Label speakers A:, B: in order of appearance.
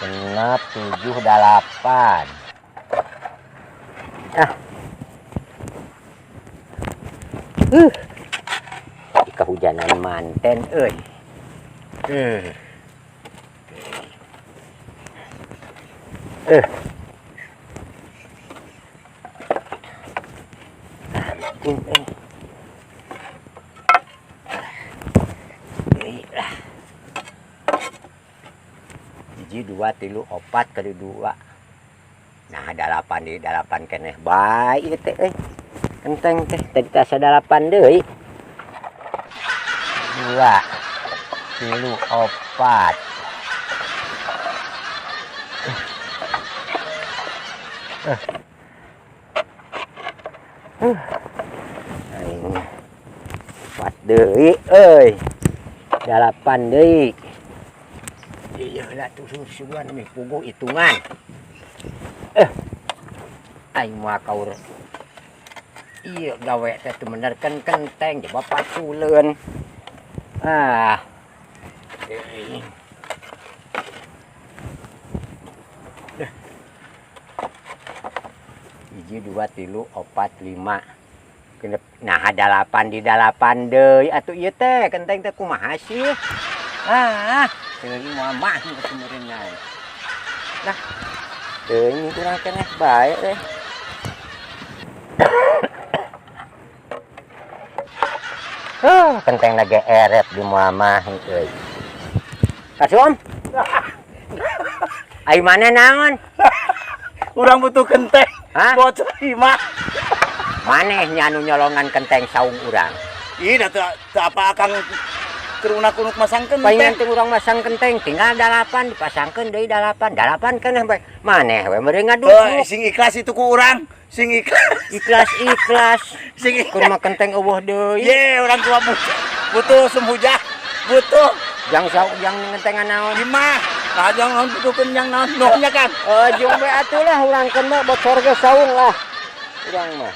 A: genap 7 8. Kehujanan manten euy. Hiji 2 3 4 kali 2. Nah 8 di 8 keneh bae ieu teh euy. Kenteng teh tadi tasa 8 deui. 2 3 4. Aing 4 deui euy. 8 deui. Iya lah tuh susuan nih puguh hitungan. Aing mah kaur. Iya gawe teh teu bener kenteng coba pasuleun. Hiji 2 3 4 5. Nah 8 di 8 deui atuh ieu teh kenteng teh kumaha sih? Teuing mamah kemeureunna. Nah, teuing kurang keneh bae teh. Kenteng lagi eret di mamah euy. Kasum. Ai mana naon?
B: Urang butuh kenteng. Bocor imah.
A: Maneh nya anu nyolongan kenteng saung urang.
B: Ih, da teu apa akang kunuk masang kenteng.
A: Paingan teh urang masang kenteng tinggal 8 dipasangkeun deui 8. 8 keneh bae. Maneh we meureun ngaduk.
B: Sing ikhlas itu ku urang. Sing ikhlas.
A: Ikhlas.
B: Sing
A: Kumaha kenteng eueuh deui.
B: Ye, urang tua butuh semhujah. Butuh.
A: Jang ngentengan naon?
B: Imah. Nah, jangan butuhkeun yang naon. Nuhnya kan.
A: Jeung we atuh lah urang keun mah bocor ge saung lah. Urang mah.